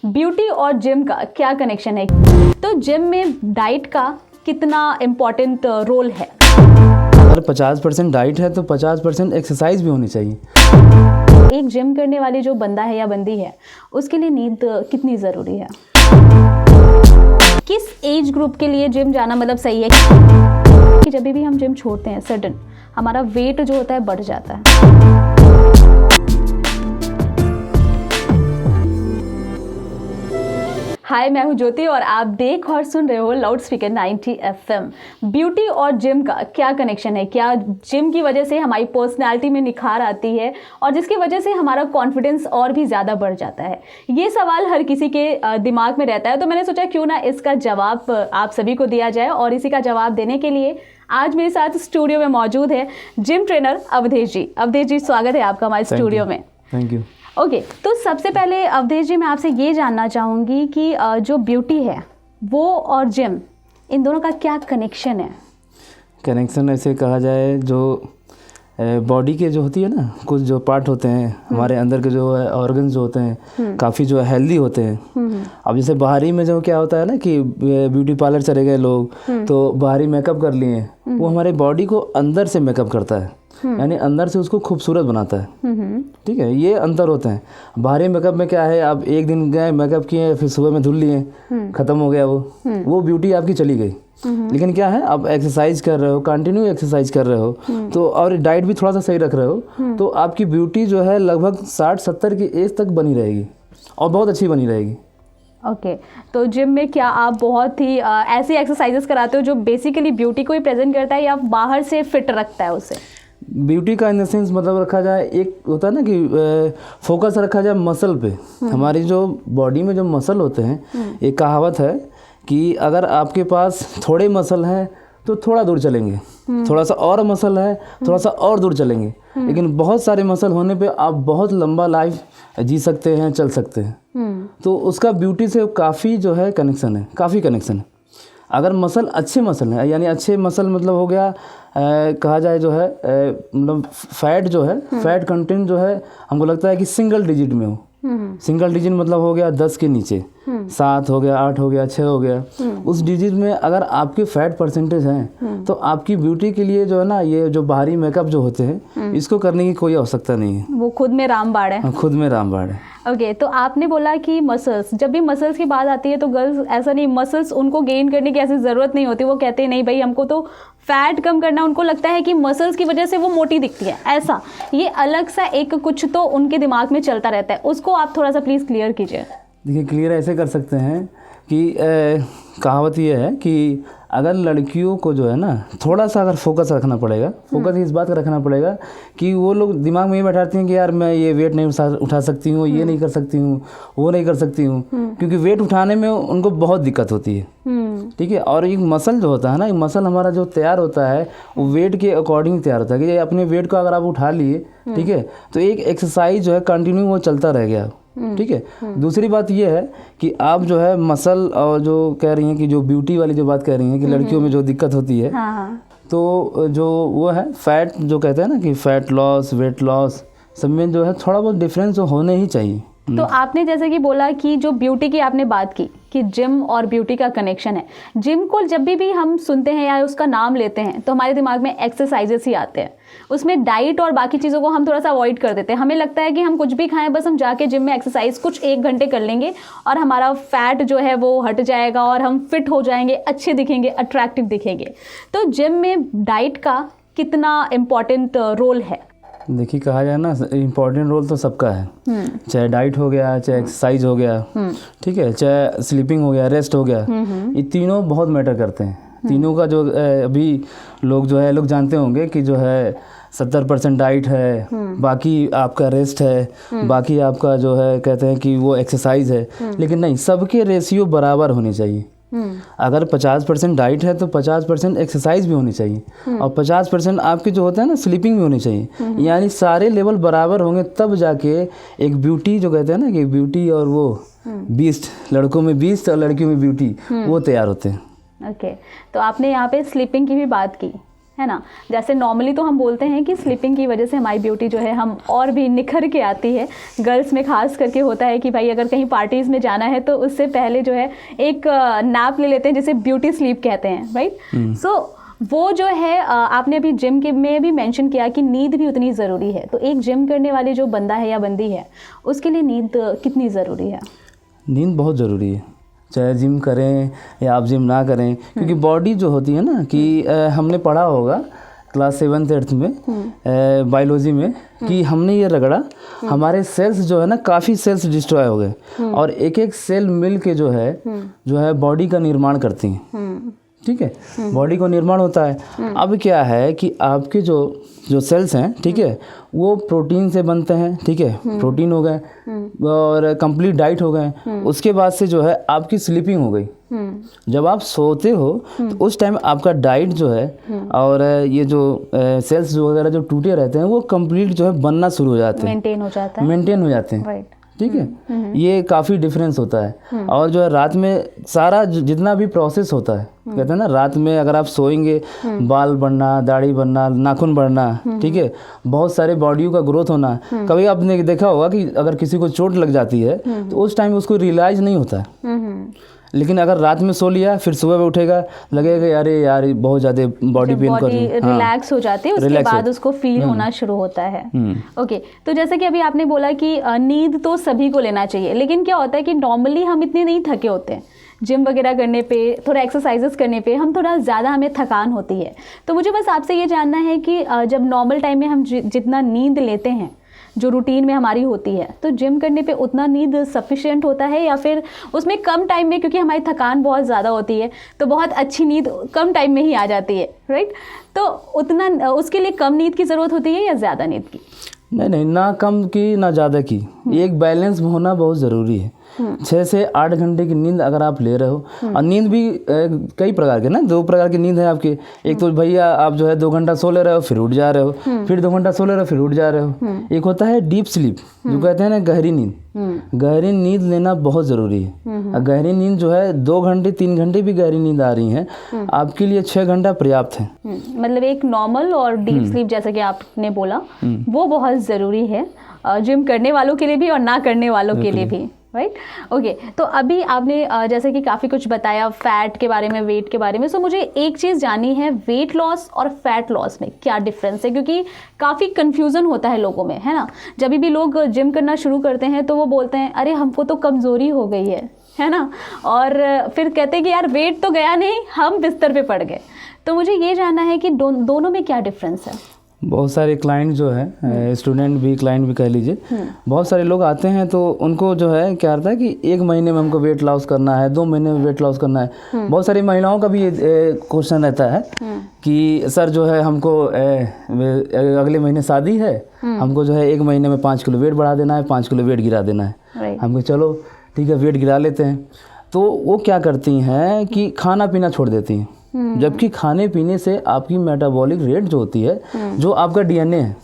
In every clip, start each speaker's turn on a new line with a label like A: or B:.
A: Beauty और gym का क्या कनेक्शन है? तो जिम में डाइट का कितना इम्पोर्टेंट रोल है?
B: अगर 50% डाइट है तो 50% एक्सरसाइज भी होनी चाहिए।
A: एक जिम करने वाली जो बंदा है या बंदी है उसके लिए नींद कितनी ज़रूरी है? किस एज ग्रुप के लिए जिम जाना मतलब सही है? कि जब भी हम जिम छोड़ते हैं सडन हमारा वेट जो होता है बढ़ जाता है। हाय, मैं हूं ज्योति और आप देख और सुन रहे हो लाउड स्पीकर 90 FM। ब्यूटी और जिम का क्या कनेक्शन है? क्या जिम की वजह से हमारी पर्सनालिटी में निखार आती है और जिसकी वजह से हमारा कॉन्फिडेंस और भी ज़्यादा बढ़ जाता है? ये सवाल हर किसी के दिमाग में रहता है, तो मैंने सोचा क्यों ना इसका जवाब आप सभी को दिया जाए। और इसी का जवाब देने के लिए आज मेरे साथ स्टूडियो में मौजूद है जिम ट्रेनर अवधेश जी। अवधेश जी, स्वागत है आपका हमारे स्टूडियो में।
B: Thank you.
A: ओके, तो सबसे पहले अवधेश जी मैं आपसे ये जानना चाहूँगी कि जो ब्यूटी है वो और जिम इन दोनों का क्या कनेक्शन है?
B: कनेक्शन ऐसे कहा जाए, जो बॉडी के जो होती है ना, कुछ जो पार्ट होते हैं हमारे अंदर के जो है ऑर्गन्स जो होते हैं काफ़ी जो है हेल्दी होते हैं। अब जैसे बाहरी में जो क्या होता है ना कि ब्यूटी पार्लर चले गए लोग तो बाहरी मेकअप कर लिए, वो हमारे बॉडी को अंदर से मेकअप करता है, यानी अंदर से उसको खूबसूरत बनाता है। ठीक है, ये अंतर होते हैं। बाहरी मेकअप में क्या है, आप एक दिन गए मेकअप किए फिर सुबह में धुल लिए, ख़त्म हो गया वो ब्यूटी आपकी चली गई। लेकिन क्या है, आप एक्सरसाइज कर रहे हो, कंटिन्यू एक्सरसाइज कर रहे हो तो और डाइट भी थोड़ा सा सही रख रहे हो तो आपकी ब्यूटी जो है लगभग 60-70 की एज तक बनी रहेगी और बहुत अच्छी बनी रहेगी।
A: ओके, तो जिम में क्या आप बहुत ही ऐसी एक्सरसाइजेस कराते हो जो बेसिकली ब्यूटी को ही प्रेजेंट करता है या बाहर से फिट रखता है उसे?
B: ब्यूटी का इन द सेंस मतलब रखा जाए, एक होता है ना कि फोकस रखा जाए मसल पे। हमारी जो बॉडी में जो मसल होते हैं, एक कहावत है कि अगर आपके पास थोड़े मसल हैं तो थोड़ा दूर चलेंगे, थोड़ा सा और मसल है थोड़ा सा और दूर चलेंगे, लेकिन बहुत सारे मसल होने पे आप बहुत लंबा लाइफ जी सकते हैं, चल सकते हैं। तो उसका ब्यूटी से काफ़ी जो है कनेक्शन है, काफ़ी कनेक्शन है। अगर मसल अच्छे मसल हैं, यानी अच्छे मसल मतलब हो गया कहा जाए जो है मतलब फैट जो है, फैट कंटेंट जो है हमको लगता है कि सिंगल डिजिट में हो। सिंगल डिजिट मतलब हो गया 10 के नीचे, 7 हो गया, 8 हो गया, 6 हो गया। उस डिजिट में अगर आपके फैट परसेंटेज हैं तो आपकी ब्यूटी के लिए जो है ना, ये जो बाहरी मेकअप जो होते हैं इसको करने की कोई आवश्यकता नहीं है।
A: वो खुद में रामबाण है।
B: खुद में रामबाण है।
A: ओके, तो आपने बोला कि मसल्स, जब भी मसल्स की बात आती है तो गर्ल्स ऐसा नहीं, मसल्स उनको गेन करने की ऐसी ज़रूरत नहीं होती। वो कहते हैं नहीं भाई हमको तो फैट कम करना, उनको लगता है कि मसल्स की वजह से वो मोटी दिखती है, ऐसा ये अलग सा एक कुछ तो उनके दिमाग में चलता रहता है। उसको आप थोड़ा सा प्लीज़ क्लियर कीजिए।
B: देखिए, क्लियर ऐसे कर सकते हैं कि कहावत ये है कि अगर लड़कियों को जो है ना थोड़ा सा अगर फोकस रखना पड़ेगा, फोकस इस बात का रखना पड़ेगा कि वो लोग दिमाग में ये बैठाती हैं कि यार मैं ये वेट नहीं उठा सकती हूँ, ये नहीं कर सकती हूँ, वो नहीं कर सकती हूँ, क्योंकि वेट उठाने में उनको बहुत दिक्कत होती है। ठीक है, और एक मसल जो होता है ना, एक मसल हमारा जो तैयार होता है वो वेट के अकॉर्डिंग तैयार होता है कि अपने वेट को अगर आप उठा लिए, ठीक है, तो एक एक्सरसाइज जो है कंटिन्यू वो चलता रह गया। ठीक है। दूसरी बात ये है कि आप जो है मसल और जो कह रही हैं कि जो ब्यूटी वाली जो बात कह रही हैं कि लड़कियों में जो दिक्कत होती है, तो जो वो है फैट जो कहते हैं ना कि फैट लॉस, वेट लॉस, सब में जो है थोड़ा बहुत डिफरेंस होने ही चाहिए।
A: तो आपने जैसे कि बोला कि जो ब्यूटी की आपने बात की कि जिम और ब्यूटी का कनेक्शन है। जिम को जब भी हम सुनते हैं या उसका नाम लेते हैं तो हमारे दिमाग में एक्सरसाइजेस ही आते हैं। उसमें डाइट और बाकी चीज़ों को हम थोड़ा सा अवॉइड कर देते हैं। हमें लगता है कि हम कुछ भी खाएं, बस हम जाके जिम में एक्सरसाइज कुछ 1 घंटे कर लेंगे और हमारा फैट जो है वो हट जाएगा और हम फिट हो जाएंगे, अच्छे दिखेंगे, अट्रैक्टिव दिखेंगे। तो जिम में डाइट का कितना इम्पोर्टेंट रोल है?
B: देखिए, कहा जाए ना इम्पोर्टेंट रोल तो सबका है, चाहे डाइट हो गया, चाहे एक्सरसाइज हो गया, ठीक है, चाहे स्लीपिंग हो गया, रेस्ट हो गया, ये तीनों बहुत मैटर करते हैं। तीनों का जो अभी लोग जो है लोग जानते होंगे कि जो है 70% डाइट है, बाकी आपका रेस्ट है, बाकी आपका जो है कहते हैं कि वो एक्सरसाइज है, लेकिन नहीं, सबके रेशियो बराबर होने चाहिए। अगर 50% डाइट है तो 50% एक्सरसाइज भी होनी चाहिए और 50% आपके जो होता है ना स्लीपिंग भी होनी चाहिए। यानी सारे लेवल बराबर होंगे तब जाके एक ब्यूटी जो कहते हैं ना कि ब्यूटी और वो बीस्ट, लड़कों में बीस्ट और लड़कियों में ब्यूटी, वो तैयार होते हैं।
A: ओके, तो आपने यहाँ पे स्लीपिंग की भी बात की है ना। जैसे नॉर्मली तो हम बोलते हैं कि स्लीपिंग की वजह से हमारी ब्यूटी जो है हम और भी निखर के आती है। गर्ल्स में खास करके होता है कि भाई अगर कहीं पार्टीज़ में जाना है तो उससे पहले जो है एक नैप ले लेते हैं, जिसे ब्यूटी स्लीप कहते हैं, राइट। सो वो जो है आपने अभी जिम के में भी मेंशन किया कि नींद भी उतनी ज़रूरी है। तो एक जिम करने वाले जो बंदा है या बंदी है उसके लिए नींद कितनी ज़रूरी है?
B: नींद बहुत ज़रूरी है, चाहे जिम करें या आप जिम ना करें, क्योंकि बॉडी जो होती है ना कि हमने पढ़ा होगा क्लास 7th 8th में बायोलॉजी में कि हमने ये रगड़ा, हमारे सेल्स जो है ना काफ़ी सेल्स डिस्ट्रॉय हो गए और एक एक सेल मिल के जो है बॉडी का निर्माण करती हैं। ठीक है, बॉडी को निर्माण होता है। अब क्या है कि आपके जो सेल्स हैं, ठीक है, वो प्रोटीन से बनते हैं, ठीक है, प्रोटीन हो गए और कंप्लीट डाइट हो गए। उसके बाद से जो है आपकी स्लीपिंग हो गई। जब आप सोते हो तो उस टाइम आपका डाइट जो है और ये जो सेल्स वगैरह जो टूटे रहते हैं वो कंप्लीट जो है बनना शुरू हो जाते हैं, मेंटेन हो जाते हैं। ठीक है, ये काफ़ी डिफरेंस होता है। और जो है रात में सारा जितना भी प्रोसेस होता है, कहते हैं ना, रात में अगर आप सोएंगे बाल बढ़ना, दाढ़ी बढ़ना, नाखून बढ़ना, ठीक है, बहुत सारे बॉडी का ग्रोथ होना। कभी आपने देखा होगा कि अगर किसी को चोट लग जाती है तो उस टाइम उसको रियलाइज नहीं होता है, लेकिन अगर रात में सो लिया फिर सुबह में उठेगा लगेगा अरे यार बहुत ज़्यादा बॉडी पेन कर रही है,
A: रिलैक्स हो जाती है, उसके बाद उसको फील होना शुरू होता है। ओके, तो जैसे कि अभी आपने बोला कि नींद तो सभी को लेना चाहिए, लेकिन क्या होता है कि नॉर्मली हम इतने नहीं थके होते हैं। जिम वगैरह करने पे, थोड़ा एक्सरसाइजेस करने पे हम थोड़ा ज़्यादा हमें थकान होती है। तो मुझे बस आपसे ये जानना है कि जब नॉर्मल टाइम में हम जितना नींद लेते हैं जो रूटीन में हमारी होती है, तो जिम करने पे उतना नींद सफिशिएंट होता है या फिर उसमें कम टाइम में, क्योंकि हमारी थकान बहुत ज़्यादा होती है तो बहुत अच्छी नींद कम टाइम में ही आ जाती है, राइट। तो उतना उसके लिए कम नींद की ज़रूरत होती है या ज़्यादा नींद की?
B: नहीं, ना कम की ना ज़्यादा की, एक बैलेंस होना बहुत ज़रूरी है। 6 से 8 घंटे की नींद अगर आप ले रहे हो, और नींद भी कई प्रकार के ना, 2 प्रकार की नींद है आपकी। एक तो भैया आप जो है 2 घंटा सो ले रहे हो फिर उठ जा रहे हो, फिर 2 घंटा सो ले रहे हो फिर उठ जा रहे हो। एक होता है डीप स्लीप, जो कहते हैं ना गहरी नींद। गहरी नींद लेना बहुत ज़रूरी है। गहरी नींद जो है 2 घंटे 3 घंटे भी गहरी नींद आ रही है आपके लिए 6 घंटा पर्याप्त है।
A: मतलब एक नॉर्मल और डीप स्लीप जैसे कि आपने बोला वो बहुत ज़रूरी है, जिम करने वालों के लिए भी और ना करने वालों के लिए भी, राइट। ओके, तो अभी आपने जैसे कि काफ़ी कुछ बताया फैट के बारे में, वेट के बारे में। सो मुझे एक चीज़ जाननी है, वेट लॉस और फैट लॉस में क्या डिफरेंस है? क्योंकि काफ़ी कन्फ्यूज़न होता है लोगों में, है ना। जब भी लोग जिम करना शुरू करते हैं तो वो बोलते हैं अरे हमको तो कमज़ोरी हो गई है ना, और फिर कहते हैं कि यार वेट तो गया नहीं, हम बिस्तर पे पड़ गए। तो मुझे ये जानना है कि दोनों में क्या डिफरेंस है?
B: बहुत सारे क्लाइंट जो है, स्टूडेंट भी क्लाइंट भी कह लीजिए, बहुत सारे लोग आते हैं तो उनको जो है क्या रहता है कि 1 महीने में हमको वेट लॉस करना है, 2 महीने में वेट लॉस करना है। बहुत सारी महिलाओं का भी ये क्वेश्चन रहता है कि सर जो है हमको अगले महीने शादी है, हमको जो है 1 महीने में 5 किलो वेट बढ़ा देना है, 5 किलो वेट गिरा देना है। हमको चलो ठीक है वेट गिरा लेते हैं। तो वो क्या करती हैं कि खाना पीना छोड़ देती हैं, जबकि खाने पीने से आपकी मेटाबॉलिक रेट जो होती है, जो आपका डीएनए है,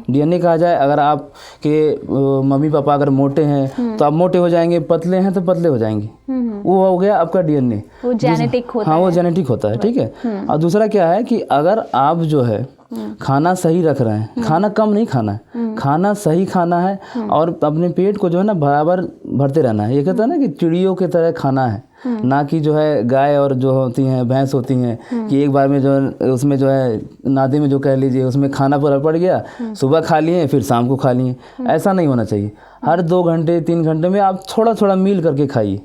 B: डीएनए कहा जाए, अगर आपके मम्मी पापा अगर मोटे हैं तो आप मोटे हो जाएंगे, पतले हैं तो पतले हो जाएंगे, वो हो गया आपका डीएनए,
A: वो जेनेटिक होता है।
B: हाँ, वो जेनेटिक होता है, ठीक है। और दूसरा क्या है कि अगर आप जो है खाना सही रख रहे हैं, खाना कम नहीं खाना है, खाना सही खाना है और अपने पेट को जो है ना बराबर भरते रहना है। ये कहता है ना कि चिड़ियों की तरह खाना है, ना कि जो है गाय और जो होती हैं भैंस होती हैं कि एक बार में जो है उसमें जो है नादे में जो कह लीजिए उसमें खाना पूरा पड़ गया, सुबह खा लिए फिर शाम को खा लिए। ऐसा नहीं होना चाहिए। हर 2 घंटे 3 घंटे में आप थोड़ा थोड़ा मील करके खाइए,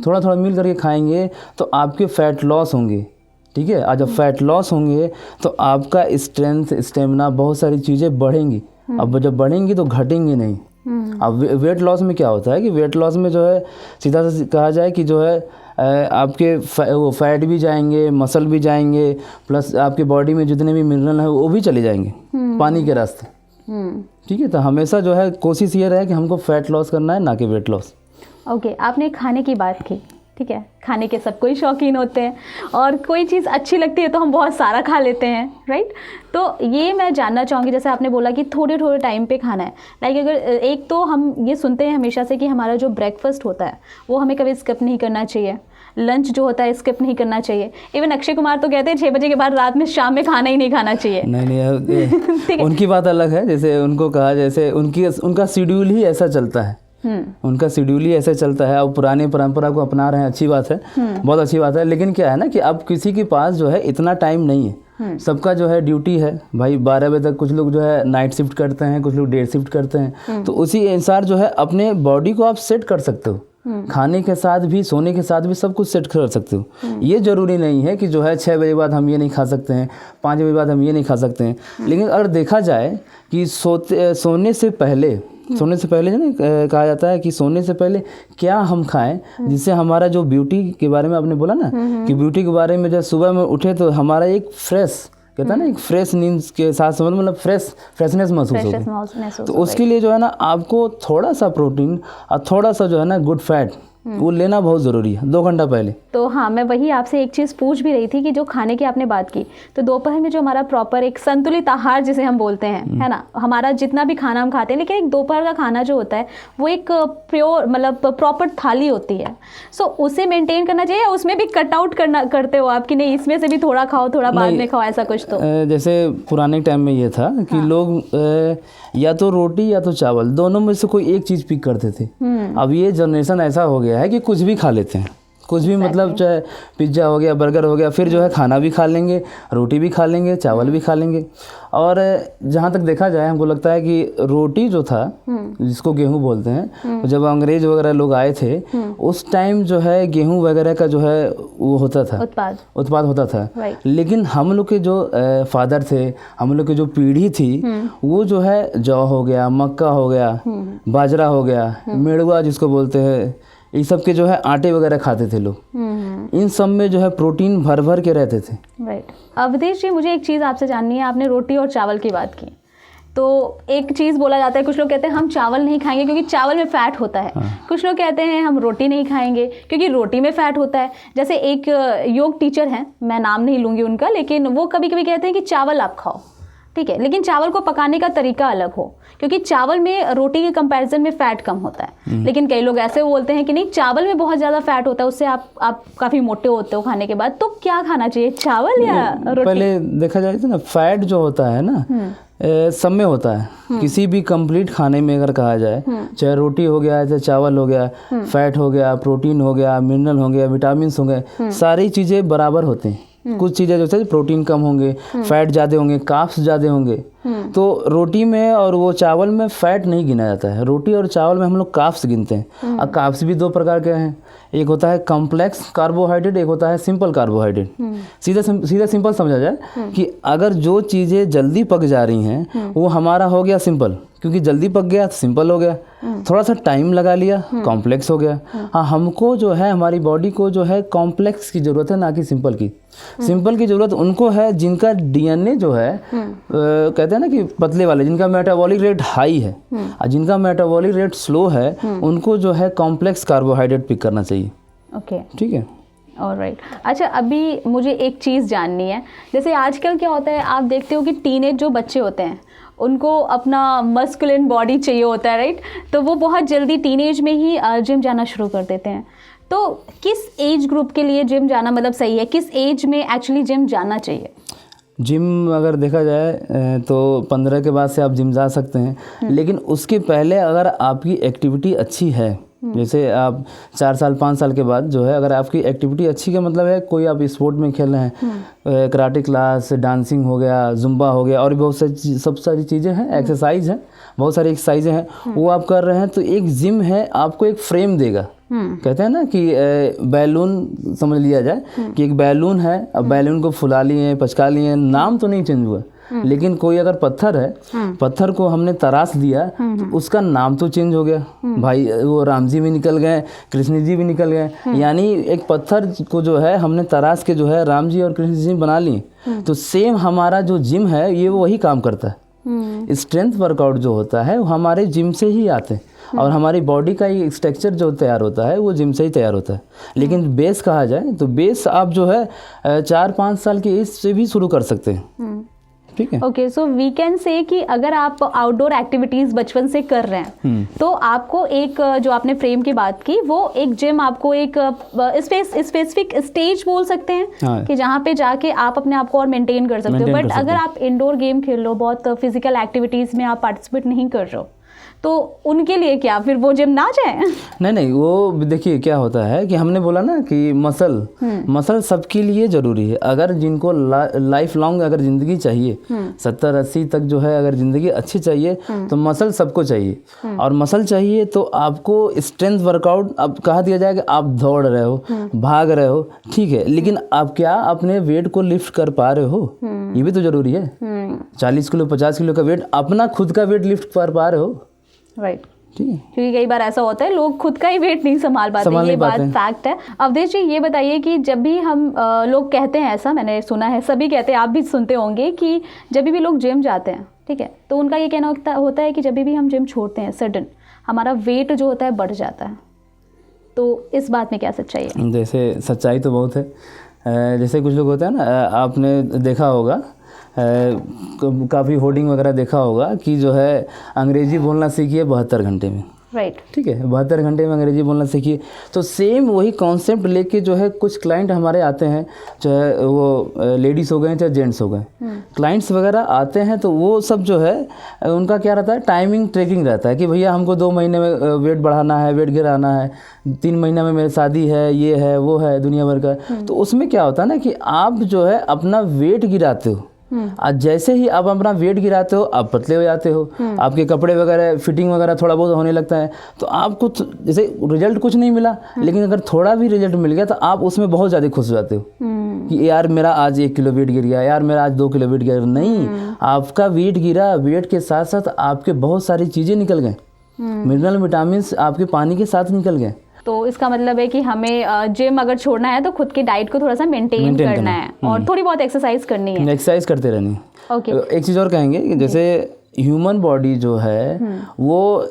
B: थोड़ा थोड़ा मील करके खाएंगे तो आपके फैट लॉस होंगे, ठीक है। और जब फैट लॉस होंगे तो आपका स्ट्रेंथ, स्टेमिना, बहुत सारी चीज़ें बढ़ेंगी। अब जब बढ़ेंगी तो घटेंगी नहीं। अब वेट लॉस में क्या होता है कि वेट लॉस में जो है सीधा से कहा जाए कि जो है आपके वो फैट भी जाएंगे, मसल भी जाएंगे, प्लस आपके बॉडी में जितने भी मिनरल हैं वो भी चले जाएंगे पानी के रास्ते, ठीक है। तो हमेशा जो है कोशिश ये रहे कि हमको फैट लॉस करना है, ना कि वेट लॉस।
A: ओके, आपने खाने की बात की, ठीक है, खाने के सब कोई शौकीन होते हैं और कोई चीज़ अच्छी लगती है तो हम बहुत सारा खा लेते हैं, राइट। तो ये मैं जानना चाहूँगी, जैसे आपने बोला कि थोड़े थोड़े टाइम पे खाना है, लाइक अगर एक तो हम ये सुनते हैं हमेशा से कि हमारा जो ब्रेकफास्ट होता है वो हमें कभी स्किप नहीं करना चाहिए, लंच जो होता है स्किप नहीं करना चाहिए। इवन अक्षय कुमार तो कहते हैं 6 बजे के बाद रात में शाम में खाना ही नहीं खाना चाहिए।
B: नहीं उनकी बात अलग है, जैसे उनको कहा, जैसे उनका शेड्यूल ही ऐसा चलता है, उनका शेड्यूल ही ऐसे चलता है। अब पुरानी परंपरा को अपना रहे हैं, अच्छी बात है, बहुत अच्छी बात है। लेकिन क्या है ना कि अब किसी के पास जो है इतना टाइम नहीं है, सबका जो है ड्यूटी है भाई 12 बजे तक, कुछ लोग जो है नाइट शिफ्ट करते हैं, कुछ लोग डे शिफ्ट करते हैं। तो उसी अनुसार जो है अपने बॉडी को आप सेट कर सकते हो, खाने के साथ भी, सोने के साथ भी सब कुछ सेट कर सकते हो। ये जरूरी नहीं है कि जो है 6 बजे बाद हम ये नहीं खा सकते हैं, 5 बजे बाद हम ये नहीं खा सकते हैं। लेकिन अगर देखा जाए कि सोने से पहले जो ना कहा जाता है कि सोने से पहले क्या हम खाएं, जिससे हमारा जो ब्यूटी के बारे में आपने बोला ना कि ब्यूटी के बारे में जब सुबह में उठे तो हमारा एक फ्रेश, कहता है ना, एक फ्रेश नींद के साथ मतलब फ्रेशनेस महसूस होगी। तो उसके लिए जो है ना आपको थोड़ा सा प्रोटीन और थोड़ा सा जो है ना गुड फैट वो लेना बहुत ज़रूरी है 2 घंटा पहले।
A: तो हाँ, मैं वही आपसे एक चीज़ पूछ भी रही थी कि जो खाने की आपने बात की, तो दोपहर में जो हमारा प्रॉपर एक संतुलित आहार जिसे हम बोलते हैं, है ना, हमारा जितना भी खाना हम खाते हैं, लेकिन एक दोपहर का खाना जो होता है वो एक प्योर मतलब प्रॉपर थाली होती है। सो उसे मेंटेन करना चाहिए या उसमें भी कट आउट करते हो आप कि नहीं इसमें से भी थोड़ा खाओ थोड़ा बाद में खाओ, ऐसा कुछ? तो
B: जैसे पुराने टाइम में ये था कि लोग या तो रोटी या तो चावल, दोनों में से कोई एक चीज़ पिक करते थे। अब ये जनरेशन ऐसा हो गया है कि कुछ भी खा लेते हैं, कुछ भी, मतलब चाहे पिज्ज़ा हो गया, बर्गर हो गया, फिर जो है खाना भी खा लेंगे, रोटी भी खा लेंगे, चावल भी खा लेंगे। और जहाँ तक देखा जाए हमको लगता है कि रोटी जो था, जिसको गेहूं बोलते हैं, जब अंग्रेज वगैरह लोग आए थे उस टाइम जो है गेहूं वगैरह का जो है वो होता था, उत्पाद होता था। लेकिन हम लोग के जो फादर थे, हम लोग की जो पीढ़ी थी, वो जो है जौ हो गया, मक्का हो गया, बाजरा हो गया, मेड़ुआ जिसको बोलते हैं, ये सब के जो है आटे वगैरह खाते थे लोग। इन सब में जो है प्रोटीन भर भर के रहते थे।
A: राइट। अवधेश जी, मुझे एक चीज़ आपसे जाननी है, आपने रोटी और चावल की बात की, तो एक चीज़ बोला जाता है, कुछ लोग कहते हैं हम चावल नहीं खाएंगे क्योंकि चावल में फ़ैट होता है। कुछ लोग कहते हैं हम रोटी नहीं खाएंगे क्योंकि रोटी में फ़ैट होता है। जैसे एक योग टीचर हैं, मैं नाम नहीं लूँगी उनका, लेकिन वो कभी कभी कहते हैं कि चावल आप खाओ, ठीक है, लेकिन चावल को पकाने का तरीका अलग हो, क्योंकि चावल में रोटी के कंपैरिजन में फ़ैट कम होता है। लेकिन कई लोग ऐसे बोलते हैं कि नहीं, चावल में बहुत ज़्यादा फ़ैट होता है, उससे आप काफ़ी मोटे होते हो खाने के बाद। तो क्या खाना चाहिए, चावल या रोटी?
B: पहले देखा जाए तो ना फैट जो होता है ना सब में होता है। किसी भी कंप्लीट खाने में अगर कहा जाए, चाहे रोटी हो गया, चाहे चावल हो गया, फैट हो गया, प्रोटीन हो गया, मिनरल हो गया, विटामिन हो गए, सारी चीज़ें बराबर होते हैं। कुछ चीज़ें जो है प्रोटीन कम होंगे, फैट ज़्यादा होंगे, कार्ब्स ज़्यादा होंगे। तो रोटी में और वो चावल में फ़ैट नहीं गिना जाता है। रोटी और चावल में हम लोग कार्ब्स गिनते हैं। और कार्ब्स भी 2 प्रकार के हैं, एक होता है कॉम्प्लेक्स कार्बोहाइड्रेट, एक होता है सिंपल कार्बोहाइड्रेट। सीधा सिंपल समझा जाए कि अगर जो चीज़ें जल्दी पक जा रही हैं वो हमारा हो गया सिंपल, क्योंकि जल्दी पक गया तो सिंपल हो गया, थोड़ा सा टाइम लगा लिया कॉम्प्लेक्स हो गया। हाँ, हमको जो है हमारी बॉडी को जो है कॉम्प्लेक्स की ज़रूरत है, ना कि सिंपल की। सिंपल की ज़रूरत उनको है जिनका डीएनए जो है कहते हैं ना कि पतले वाले, जिनका मेटाबॉलिक रेट हाई है, और जिनका मेटाबॉलिक रेट स्लो है उनको जो है कॉम्प्लेक्स कार्बोहाइड्रेट पिक करना चाहिए।
A: ओके,
B: ठीक है,
A: ऑलराइट। अच्छा, अभी मुझे एक चीज़ जाननी है, जैसे आजकल क्या होता है, आप देखते हो कि टीनेज जो बच्चे होते हैं उनको अपना मस्कुलिन बॉडी चाहिए होता है, राइट, तो वो बहुत जल्दी टीनेज में ही जिम जाना शुरू कर देते हैं। तो किस एज ग्रुप के लिए जिम जाना मतलब सही है, किस एज में एक्चुअली जिम जाना चाहिए?
B: जिम अगर देखा जाए तो 15 के बाद से आप जिम जा सकते हैं, लेकिन उसके पहले अगर आपकी एक्टिविटी अच्छी है, जैसे आप 4 साल 5 साल के बाद जो है अगर आपकी एक्टिविटी अच्छी का मतलब है कोई आप स्पोर्ट में खेल रहे हैं, कराटे क्लास, डांसिंग हो गया, जुम्बा हो गया, और भी बहुत सारी सब सारी चीज़ें हैं, एक्सरसाइज हैं, बहुत सारी एक्सरसाइजें हैं, वो आप कर रहे हैं, तो एक जिम है आपको एक फ्रेम देगा। कहते हैं ना कि बैलून समझ लिया जाए कि एक बैलून है, अब बैलून को फुला लिए, पचका लिए, नाम तो नहीं चेंज हुआ, लेकिन कोई अगर पत्थर है, पत्थर को हमने तराश दिया तो उसका नाम तो चेंज हो गया। भाई वो राम जी भी निकल गए, कृष्ण जी भी निकल गए, यानी एक पत्थर को जो है हमने तराश के जो है राम जी और कृष्ण जी बना लिए। तो सेम हमारा जो जिम है ये वही काम करता है। स्ट्रेंथ वर्कआउट जो होता है वो हमारे जिम से ही आते हैं और हमारी बॉडी का एक स्ट्रक्चर जो तैयार होता है वो जिम से ही तैयार होता है। लेकिन बेस कहा जाए तो बेस आप जो है 4-5 साल की एज से भी शुरू कर सकते हैं। ठीक है।
A: Okay, so we can say कि अगर आप आउटडोर एक्टिविटीज बचपन से कर रहे हैं तो आपको एक जो आपने फ्रेम की बात की वो एक जिम आपको एक स्पेसिफिक स्टेज बोल सकते हैं।
B: हाँ।
A: कि जहाँ पे जाके आप अपने आप को और मेंटेन कर सकते हो।
B: Maintain
A: बट
B: कर सकते
A: अगर
B: हो।
A: आप इंडोर गेम खेल लो, बहुत फिजिकल एक्टिविटीज में आप पार्टिसिपेट नहीं कर रहे हो, तो उनके लिए क्या फिर वो जिम ना जाए?
B: नहीं, वो देखिए क्या होता है कि हमने बोला ना कि मसल सबके लिए ज़रूरी है। अगर जिनको लाइफ लॉन्ग अगर ज़िंदगी चाहिए, 70-80 तक जो है अगर ज़िंदगी अच्छी चाहिए तो मसल सबको चाहिए। और मसल चाहिए तो आपको स्ट्रेंथ वर्कआउट अब कहा दिया जाए कि आप दौड़ रहे हो, भाग रहे हो, ठीक है, लेकिन आप क्या अपने वेट को लिफ्ट कर पा रहे हो? ये भी तो ज़रूरी है। 40 किलो 50 किलो का वेट, अपना खुद का वेट लिफ्ट कर पा रहे हो?
A: राइट।
B: ठीक है।
A: क्योंकि कई बार ऐसा होता है लोग खुद का ही वेट नहीं संभाल पाते, ये बात फैक्ट है। अवधेश जी ये बताइए कि जब भी हम लोग कहते हैं, ऐसा मैंने सुना है, सभी कहते हैं, आप भी सुनते होंगे कि जब भी लोग जिम जाते हैं, ठीक है, तो उनका ये कहना होता है कि जब भी हम जिम छोड़ते हैं सडन हमारा वेट जो होता है बढ़ जाता है। तो इस बात में क्या सच्चाई है?
B: जैसे सच्चाई तो बहुत है। जैसे कुछ लोग होते हैं ना, आपने देखा होगा काफ़ी होर्डिंग वगैरह देखा होगा कि जो है अंग्रेजी बोलना सीखिए 72 घंटे में।
A: राइट।
B: ठीक है, 72 घंटे में अंग्रेजी बोलना सीखिए। तो सेम वही कॉन्सेप्ट लेके जो है कुछ क्लाइंट हमारे आते हैं, चाहे वो लेडीज़ हो गए चाहे जेंट्स हो गए, क्लाइंट्स वगैरह आते हैं तो वो सब जो है उनका क्या रहता है, टाइमिंग ट्रैकिंग रहता है कि भैया हमको 2 महीने में वेट बढ़ाना है, वेट गिराना है, 3 महीने में मेरी शादी है, ये है वो है दुनिया भर का। तो उसमें क्या होता है ना कि आप जो है अपना वेट गिराते हो। आज जैसे ही आप अपना वेट गिराते हो आप पतले हो जाते हो, आपके कपड़े वगैरह फिटिंग वगैरह थोड़ा बहुत होने लगता है। तो आपको जैसे रिजल्ट कुछ नहीं मिला, लेकिन अगर थोड़ा भी रिजल्ट मिल गया तो आप उसमें बहुत ज़्यादा खुश हो जाते हो कि यार मेरा आज 1 किलो वेट गिर गया, यार मेरा आज 2 किलो वेट गिर गया। नहीं, आपका वेट गिरा, वेट के साथ साथ आपके बहुत सारी चीज़ें निकल गए, मिनरल विटामिन आपके पानी के साथ निकल गए।
A: तो इसका मतलब है कि हमें जिम अगर छोड़ना है तो खुद की डाइट को थोड़ा सा मेंटेन करना है और थोड़ी बहुत एक्सरसाइज करनी है।
B: एक्सरसाइज करते रहनी है।
A: ओके।
B: एक चीज़ और कहेंगे कि जैसे ह्यूमन बॉडी जो है वो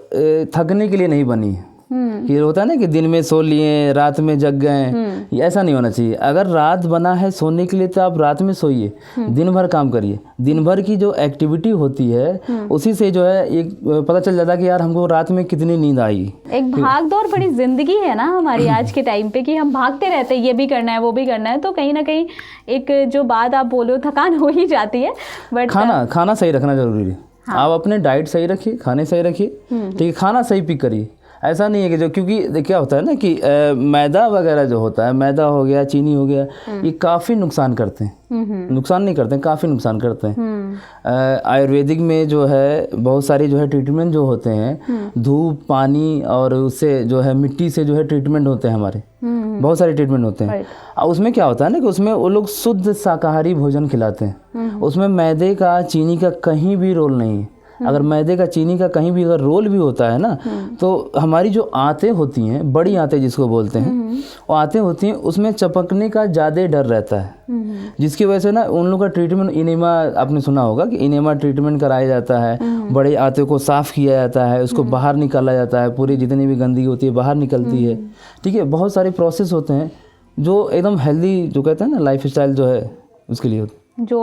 B: थकने के लिए नहीं बनी है। कि होता है ना कि दिन में सो लिए रात में जग गए, ऐसा नहीं होना चाहिए। अगर रात बना है सोने के लिए तो आप रात में सोइए, दिन भर काम करिए। दिन भर की जो एक्टिविटी होती है उसी से जो है एक पता चल जाता है कि यार हमको रात में कितनी नींद आई।
A: एक भाग दौड़ बड़ी जिंदगी है ना हमारी आज के टाइम पे कि हम भागते रहते हैं, ये भी करना है वो भी करना है, तो कहीं ना कहीं एक जो बात आप बोलो थकान हो ही जाती है। बट
B: खाना सही रखना जरूरी है। आप अपने डाइट सही रखिए, खाने सही रखिए, ठीक है, खाना सही पिक करिए। ऐसा नहीं है कि जो, क्योंकि क्या होता है ना कि मैदा वगैरह जो होता है, मैदा हो गया, चीनी हो गया, ये काफ़ी नुकसान करते हैं। नुकसान नहीं करते हैं, काफ़ी नुकसान करते हैं। आयुर्वेदिक में जो है बहुत सारी जो है ट्रीटमेंट जो होते हैं, धूप पानी और उससे जो है मिट्टी से जो है ट्रीटमेंट होते हैं हमारे, बहुत सारे ट्रीटमेंट होते हैं। और उसमें क्या होता है ना कि उसमें वो लोग शुद्ध शाकाहारी भोजन खिलाते हैं। उसमें मैदे का चीनी का कहीं भी रोल नहीं है। अगर मैदे का चीनी का कहीं भी अगर रोल भी होता है ना, तो हमारी जो आंतें होती हैं, बड़ी आंतें जिसको बोलते हैं, वो आंतें होती हैं, उसमें चपकने का ज़्यादा डर रहता है, जिसकी वजह से ना उन लोगों का ट्रीटमेंट, इनेमा आपने सुना होगा कि इनेमा ट्रीटमेंट कराया जाता है। बड़े आंतें को साफ़ किया जाता है, उसको बाहर निकाला जाता है, पूरी जितनी भी गंदगी होती है बाहर निकलती है। ठीक है, बहुत सारे प्रोसेस होते हैं जो एकदम हेल्दी, जो कहते हैं ना लाइफ स्टाइल जो है उसके लिए होती है।
A: जो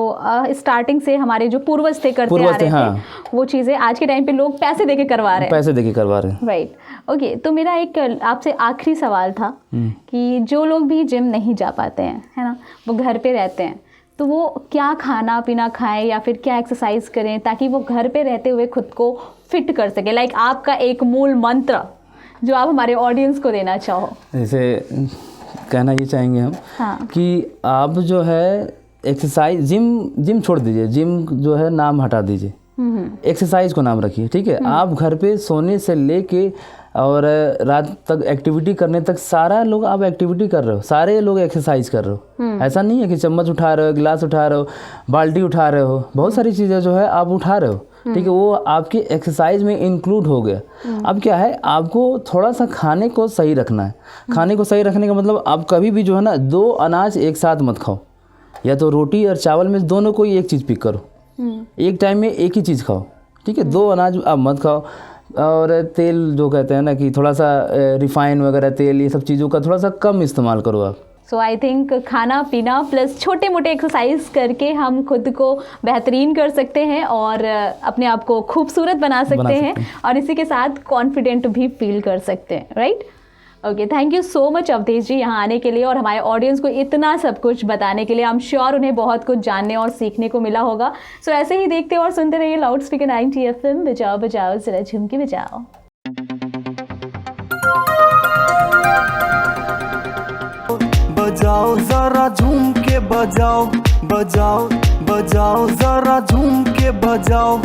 A: स्टार्टिंग से हमारे जो पूर्वज थे करते आ रहे थे, वो चीज़ें आज के टाइम पे लोग पैसे देके करवा रहे हैं।
B: पैसे देके करवा रहे हैं।
A: राइट। ओके, तो मेरा एक आपसे आखिरी सवाल था कि जो लोग भी जिम नहीं जा पाते हैं, है ना, वो घर पे रहते हैं, तो वो क्या खाना पीना खाएं या फिर क्या एक्सरसाइज करें ताकि वो घर पे रहते हुए खुद को फिट कर सके? लाइक आपका एक मूल मंत्र जो आप हमारे ऑडियंस को देना चाहो।
B: जैसे कहना ये चाहेंगे हम कि आप जो है एक्सरसाइज, जिम छोड़ दीजिए, जिम जो है नाम हटा दीजिए, एक्सरसाइज को नाम रखिए। ठीक है, आप घर पे सोने से लेके और रात तक एक्टिविटी करने तक सारा लोग आप एक्टिविटी कर रहे हो, सारे लोग एक्सरसाइज कर रहे हो। ऐसा नहीं है कि चम्मच उठा रहे हो, गिलास उठा रहे हो, बाल्टी उठा रहे हो, बहुत सारी चीज़ें जो है आप उठा रहे हो। ठीक है, वो आपकी एक्सरसाइज में इंक्लूड हो गया। अब क्या है, आपको थोड़ा सा खाने को सही रखना है। खाने को सही रखने का मतलब आप कभी भी जो है ना 2 अनाज एक साथ मत खाओ, या तो रोटी और चावल में दोनों कोई एक चीज़ पिक करो। एक टाइम में एक ही चीज़ खाओ, ठीक है, 2 अनाज आप मत खाओ। और तेल जो कहते हैं ना कि थोड़ा सा रिफाइन वगैरह तेल, ये सब चीज़ों का थोड़ा सा कम इस्तेमाल करो आप।
A: सो आई थिंक खाना पीना प्लस छोटे मोटे एक्सरसाइज करके हम खुद को बेहतरीन कर सकते हैं और अपने आप को खूबसूरत बना सकते हैं और इसी के साथ कॉन्फिडेंट भी फील कर सकते हैं, right? Okay, thank you so much Avadhesh ji यहाँ आने के लिए और हमारे ऑडियंस को इतना सब कुछ बताने के लिए। आई एम श्योर उन्हें बहुत कुछ जानने और सीखने को मिला होगा। सो ऐसे ही देखते और सुनते रहिए लाउड स्पीकर 90 FM। बजाओ बजाओ जरा झूम के बजाओ।
C: बजाओ जरा झूम के बजाओ, बजाओ बजाओ जरा झूम के बजाओ।